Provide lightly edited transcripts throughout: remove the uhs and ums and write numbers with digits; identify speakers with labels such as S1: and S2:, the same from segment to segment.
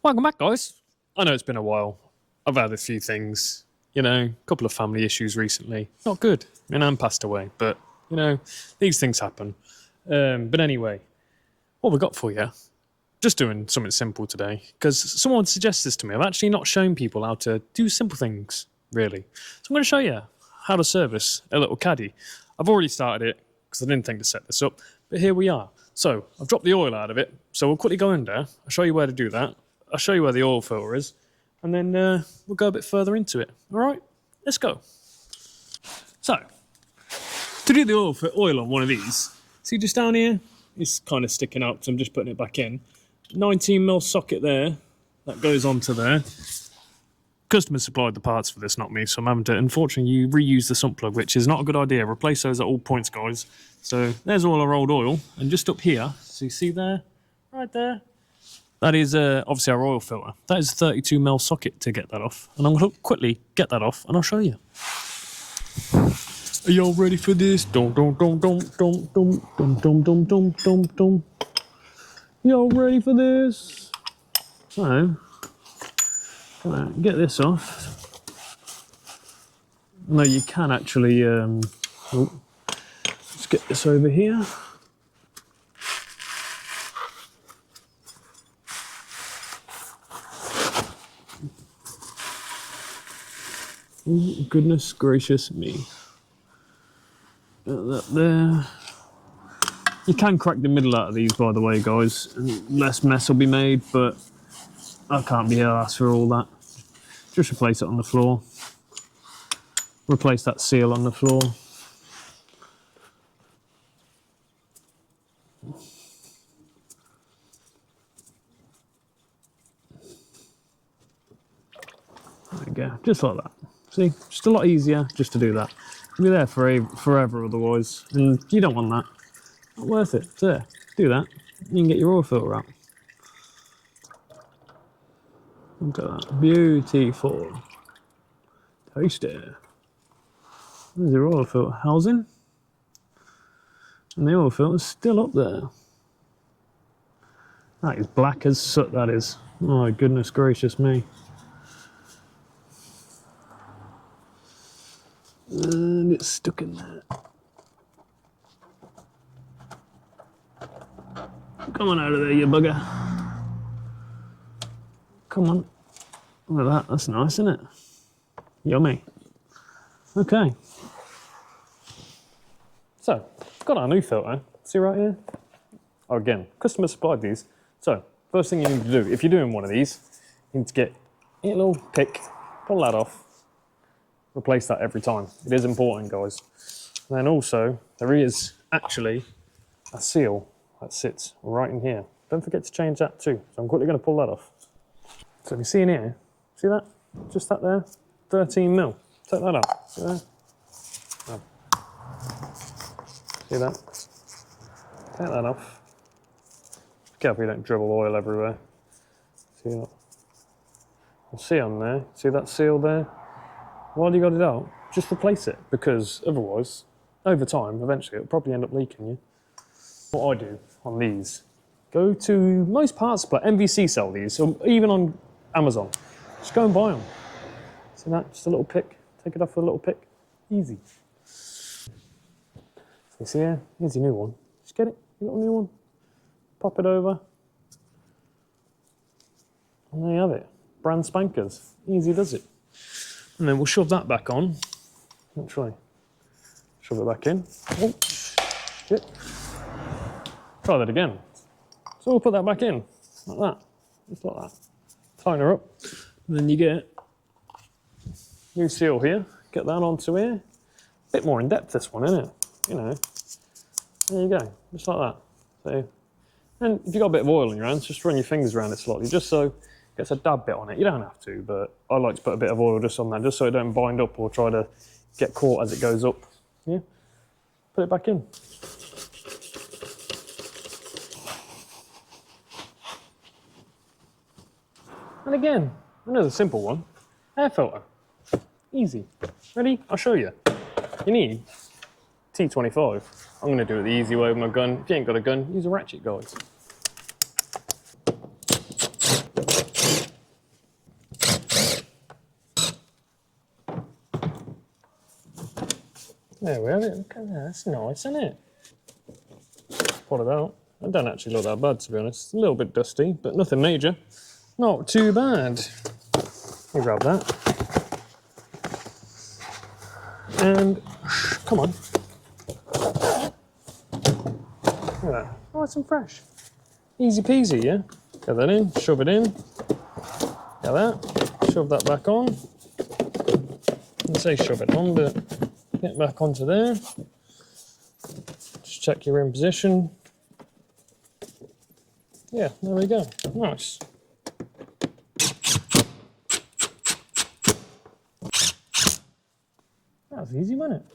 S1: Welcome back, guys. I know it's been a while. I've had a few things, a couple of family issues recently. Not good. I'm passed away, but, these things happen. But anyway, what we got for you, just doing something simple today, because someone suggested this to me. I've actually not shown people how to do simple things, really. So I'm going to show you how to service a little caddy. I've already started it, because I didn't think to set this up, but here we are. So I've dropped the oil out of it, so we'll quickly go in there. I'll show you where to do that. I'll show you where the oil filter is, and then we'll go a bit further into it. All right, let's go. So, to do the oil on one of these, see just down here, it's kind of sticking out, so I'm just putting it back in. 19mm socket there, that goes onto there. Customer supplied the parts for this, not me, so I'm having to, unfortunately, reuse the sump plug, which is not a good idea. Replace those at all points, guys. So, there's all our old oil, and just up here, so you see there, right there, that is obviously our oil filter. That is a 32mm socket to get that off. And I'm going to quickly get that off and I'll show you. Are y'all ready for this? Dum dum dum dum dum dum dum dum dum dum dum dum. Y'all ready for this? So, get this off. No, you can actually let's get this over here. Oh, goodness gracious me. Get that there. You can crack the middle out of these, by the way, guys, and less mess will be made, but I can't be asked for all that. Just replace it on the floor. Replace that seal on the floor. There we go, just like that. See, just a lot easier just to do that. You'll be there forever otherwise, and you don't want that. Not worth it. So there, do that. You can get your oil filter out. Look at that, beautiful. Tasty. There's your oil filter housing. And the oil filter's still up there. That is black as soot, that is. Oh my goodness gracious me. And it's stuck in there. Come on out of there, you bugger. Come on. Look at that, that's nice, isn't it? Yummy. Okay. So, got our new filter. See right here? Oh, again, customer supplied these. So, first thing you need to do, if you're doing one of these, you need to get a little pick, pull that off. Replace that every time. It is important, guys. And then also, there is actually a seal that sits right in here. Don't forget to change that too. So I'm quickly going to pull that off. So if you see in here, see that? Just that there? 13mm. Take that out. See that? Oh. See that? Take that off. Be careful you don't dribble oil everywhere. See that? You'll see on there. See that seal there? While you got it out, just replace it, because otherwise, over time, eventually, it'll probably end up leaking you. What I do on these, go to most parts supply, MVC sell these, or even on Amazon. Just go and buy them. See that? Just a little pick. Take it off with a little pick. Easy. You see here? Here's your new one. Just get it, your little new one. Pop it over. And there you have it. Brand spankers. Easy does it. And then we'll shove that back on. Actually, shove it back in. Oh, shit. Try that again. So we'll put that back in, like that. Just like that. Tighten her up. And then you get new seal here. Get that onto here. A bit more in depth, this one, isn't it? There you go. Just like that. So, and if you've got a bit of oil in your hands, just run your fingers around it slightly, just so gets a dab bit on it. You don't have to, but I like to put a bit of oil just on that, just so it don't bind up or try to get caught as it goes up. Yeah, put it back in. And again, another simple one, air filter. Easy. Ready? I'll show you. You need T25. I'm going to do it the easy way with my gun. If you ain't got a gun, use a ratchet, guys. There we have it. Look at that. That's nice, isn't it? Pull it out. It don't actually look that bad, to be honest. It's a little bit dusty, but nothing major. Not too bad. I'll grab that. And come on. Look at that. Nice and fresh. Easy peasy, yeah? Get that in, shove it in. Get that. Shove that back on. I say shove it on, but get back onto there. Just check you're in position. Yeah, there we go. Nice. That was easy, wasn't it?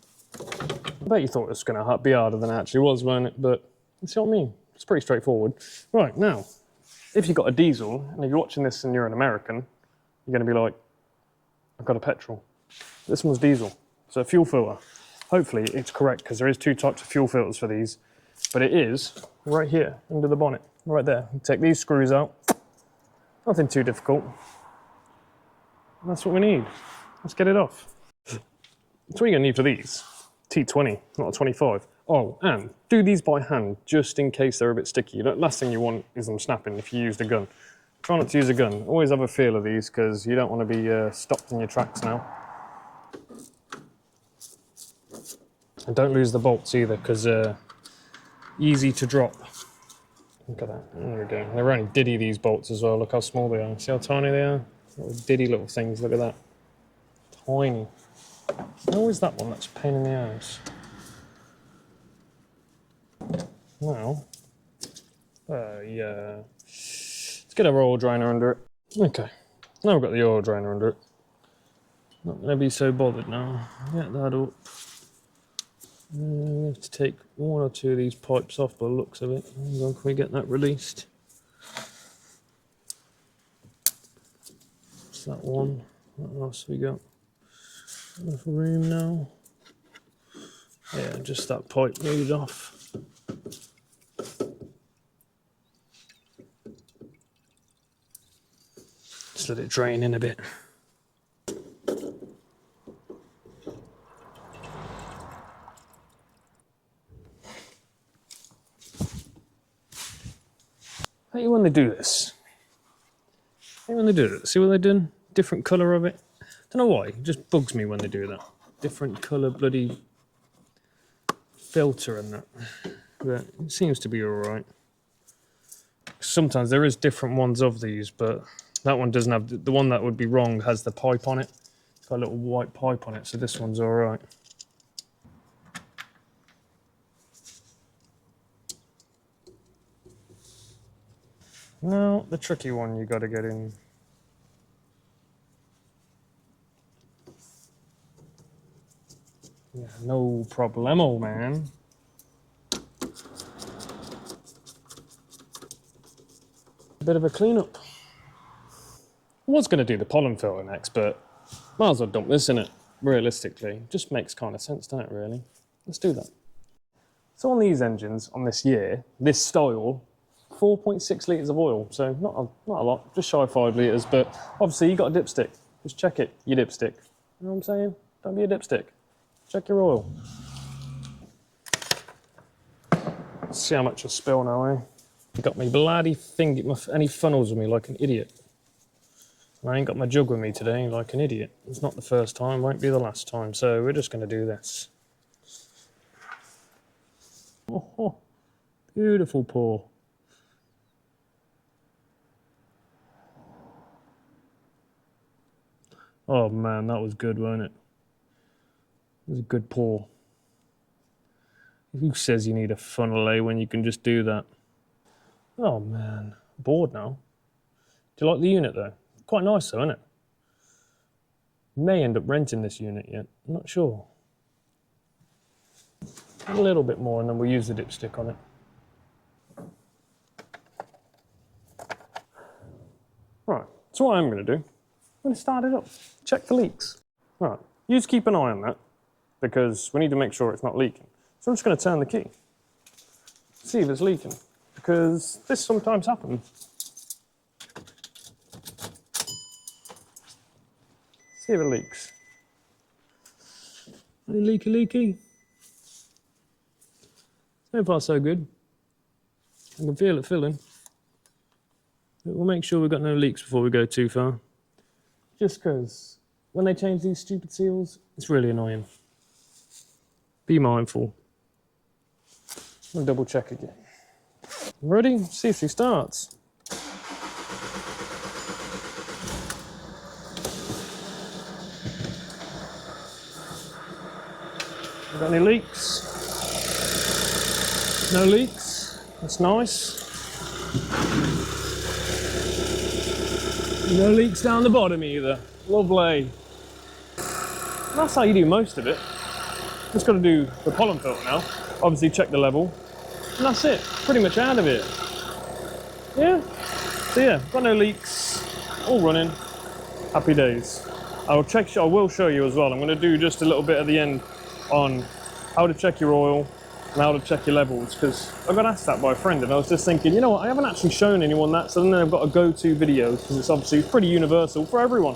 S1: I bet you thought it was going to be harder than it actually was, wasn't it? But you see what I mean? It's pretty straightforward. Right, now, if you've got a diesel, and if you're watching this and you're an American, you're going to be like, I've got a petrol. This one's diesel. So a fuel filter. Hopefully it's correct, because there is two types of fuel filters for these. But it is right here, under the bonnet, right there. You take these screws out. Nothing too difficult. That's what we need. Let's get it off. So what you're going to need for these, T20, not a 25. Oh, and do these by hand, just in case they're a bit sticky. The last thing you want is them snapping if you use the gun. Try not to use a gun. Always have a feel of these, because you don't want to be stopped in your tracks now. And don't lose the bolts either, because easy to drop. Look at that. There we go. They're only diddy, these bolts as well. Look how small they are. See how tiny they are? Little diddy little things. Look at that. Tiny. Always that one that's a pain in the ass. Now, yeah. Let's get our oil drainer under it. Okay. Now we've got the oil drainer under it. Not going to be so bothered now. Get that up. We have to take one or two of these pipes off by the looks of it. Hang on, can we get that released? What's that one? What else have we got? Enough room now. Yeah, just that pipe needed off. Just let it drain in a bit. I hate when they do this. I hate when they do it. See what they're doing? Different colour of it. Don't know why. It just bugs me when they do that. Different colour bloody filter and that. But it seems to be alright. Sometimes there is different ones of these, but that one doesn't have... The one that would be wrong has the pipe on it. It's got a little white pipe on it, so this one's alright. Now, the tricky one you got to get in. Yeah, no problemo, man. A bit of a cleanup. I was going to do the pollen filter next, but might as well dump this in it, realistically. Just makes kind of sense, doesn't it, really? Let's do that. So on these engines, on this year, this style, 4.6 litres of oil, so not a lot, just shy of 5 litres, but obviously you got a dipstick. Just check it, your dipstick. You know what I'm saying? Don't be a dipstick. Check your oil. Let's see how much I spill now, eh? You got me bloody finger, any funnels with me like an idiot. I ain't got my jug with me today like an idiot. It's not the first time, won't be the last time, so we're just going to do this. Oh, beautiful pour. Oh man, that was good, wasn't it? It was a good pour. Who says you need a funnel, eh, when you can just do that? Oh man, I'm bored now. Do you like the unit though? Quite nice though, isn't it? May end up renting this unit yet, I'm not sure. A little bit more and then we'll use the dipstick on it. Right, so what I'm going to do, I'm going to start it up, check for leaks. Right, you just keep an eye on that because we need to make sure it's not leaking. So I'm just going to turn the key, see if it's leaking, because this sometimes happens. See if it leaks. Any leaky? So far so good. I can feel it filling. But we'll make sure we've got no leaks before we go too far. Just because when they change these stupid seals, it's really annoying. Be mindful. I'll double check again. Ready? See if she starts. Got any leaks? No leaks. That's nice. No leaks down the bottom either. Lovely. That's how you do most of it. Just got to do the pollen filter now. Obviously check the level. And that's it. Pretty much out of it. Yeah. So yeah, got no leaks. All running. Happy days. I will show you as well. I'm going to do just a little bit at the end on how to check your oil and how to check your levels, because I got asked that by a friend and I was just thinking, you know what, I haven't actually shown anyone that, so then I've got a go-to video because it's obviously pretty universal for everyone.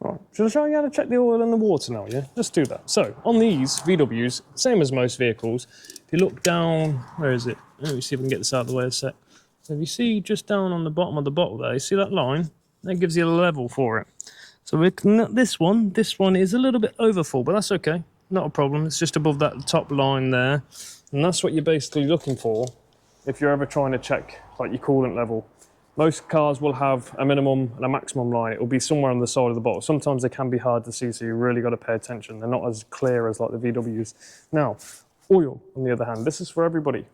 S1: Right, should I show you how to check the oil and the water now, yeah? Let's do that. So, on these VWs, same as most vehicles, if you look down, where is it? Let me see if I can get this out of the way a sec. So if you see just down on the bottom of the bottle there, you see that line? That gives you a level for it. So this one is a little bit overfull, but that's okay. Not a problem. It's just above that top line there. And that's what you're basically looking for if you're ever trying to check like your coolant level. Most cars will have a minimum and a maximum line. It will be somewhere on the side of the bottle. Sometimes they can be hard to see, so you really got to pay attention. They're not as clear as like the VWs. Now, oil, on the other hand, this is for everybody.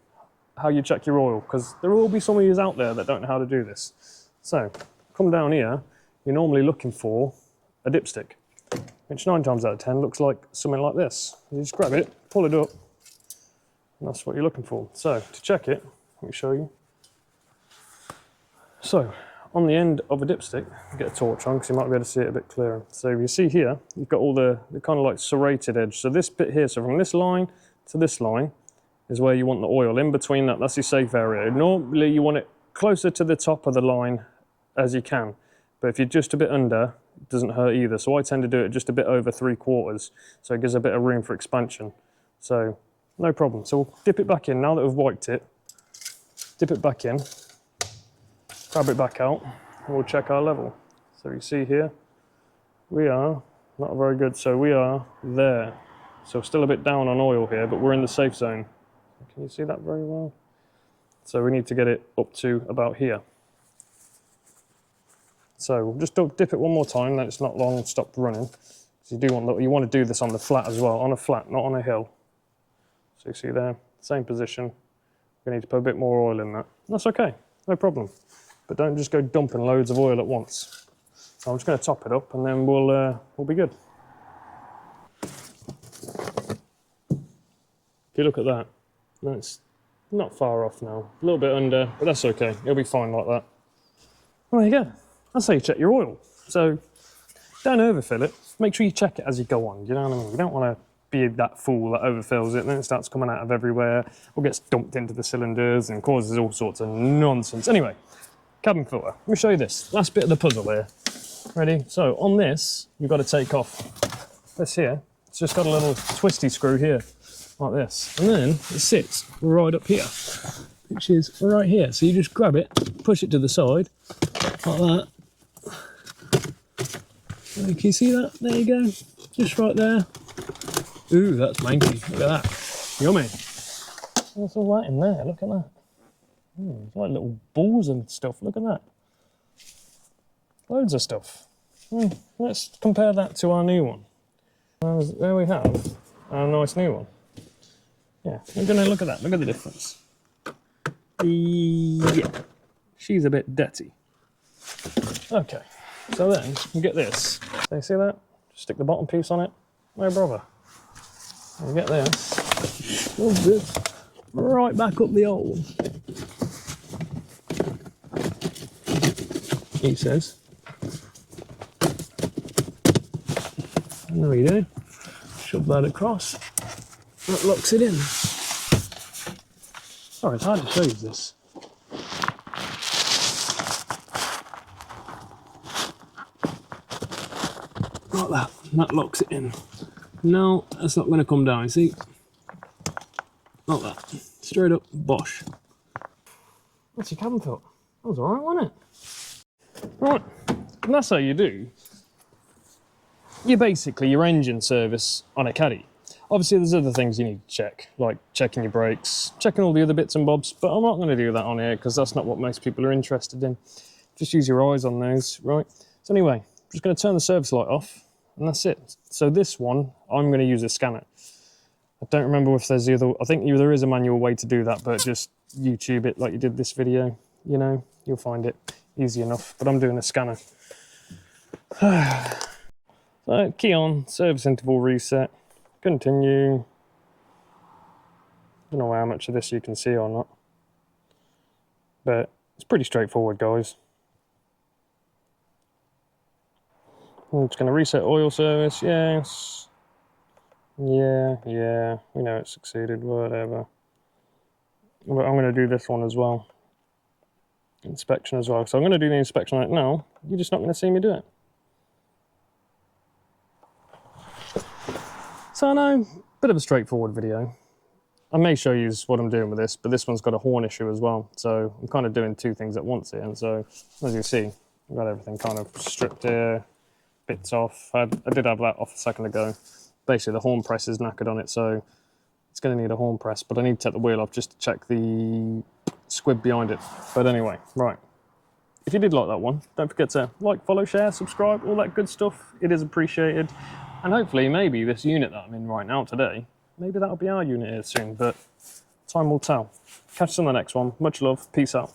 S1: How you check your oil, because there will be some of you out there that don't know how to do this. So, come down here, you're normally looking for a dipstick, which 9 times out of 10 looks like something like this. You just grab it, pull it up, and that's what you're looking for. So, to check it, let me show you. So, on the end of a dipstick, get a torch on because you might be able to see it a bit clearer. So you see here, you've got all the kind of like serrated edge. So this bit here, so from this line to this line is where you want the oil. In between that, that's your safe area. Normally you want it closer to the top of the line as you can. But if you're just a bit under, it doesn't hurt either. So I tend to do it just a bit over 3/4. So it gives a bit of room for expansion. So no problem. So we'll dip it back in now that we've wiped it. Dip it back in. Grab it back out and we'll check our level. So you see here, we are not very good. So we are there. So still a bit down on oil here, but we're in the safe zone. Can you see that very well? So we need to get it up to about here. So we'll just dip it one more time, then it's not long and stop running. So you want to do this on the flat as well, on a flat, not on a hill. So you see there, same position. We need to put a bit more oil in that. That's okay, no problem. But don't just go dumping loads of oil at once. So I'm just going to top it up and then we'll be good. If you look at that, that's not far off now. A little bit under, but that's okay. It'll be fine like that. Well, there you go. That's how you check your oil. So don't overfill it. Make sure you check it as you go on. You know what I mean? You don't want to be that fool that overfills it and then it starts coming out of everywhere or gets dumped into the cylinders and causes all sorts of nonsense. Anyway, cabin filter. Let me show you this. Last bit of the puzzle here. Ready? So on this, you've got to take off this here. It's just got a little twisty screw here, like this. And then it sits right up here, which is right here. So you just grab it, push it to the side, like that. Can you see that? There you go. Just right there. Ooh, that's manky. Look at that. Yummy. What's all that in there? Look at that. Ooh, it's like little balls and stuff. Look at that. Loads of stuff. Let's compare that to our new one. There we have our nice new one. Yeah, we're going to look at that. Look at the difference. Yeah, she's a bit dirty. Okay, so then you get this. So you see that? Just stick the bottom piece on it. No bother. You get this. Move this right back up the hole. He says. And there you do. Shove that across. That locks it in. Sorry, it's hard to show you this. Like that. That locks it in. No, that's not going to come down, you see? Like that. straight up bosh. That's your cabin filter. That was alright, wasn't it? Right, and that's how you do. You basically your engine service on a Caddy. Obviously there's other things you need to check, like checking your brakes, checking all the other bits and bobs, but I'm not going to do that on here because that's not what most people are interested in. Just use your eyes on those, right? So anyway, I'm just going to turn the service light off and that's it. So this one, I'm going to use a scanner. I don't remember if there's the other, I think there is a manual way to do that, but just YouTube it like you did this video, you know, you'll find it easy enough, but I'm doing a scanner. So key on, service interval reset, continue. Don't know how much of this you can see or not, but it's pretty straightforward, guys. I'm just going to reset oil service, yes. Yeah, we know it succeeded, whatever. But I'm going to do this one as well. Inspection as well. So I'm going to do the inspection right now. You're just not going to see me do it. So I know, bit of a straightforward video. I may show you what I'm doing with this, but this one's got a horn issue as well. So I'm kind of doing two things at once here. And so as you see, I've got everything kind of stripped here, bits off. I did have that off a second ago. Basically the horn press is knackered on it, so it's going to need a horn press, but I need to take the wheel off just to check the squib behind it. But anyway, right. If you did like that one, don't forget to like, follow, share, subscribe, all that good stuff. It is appreciated. And hopefully maybe this unit that I'm in right now today, maybe that'll be our unit here soon, but time will tell. Catch us on the next one. Much love. Peace out.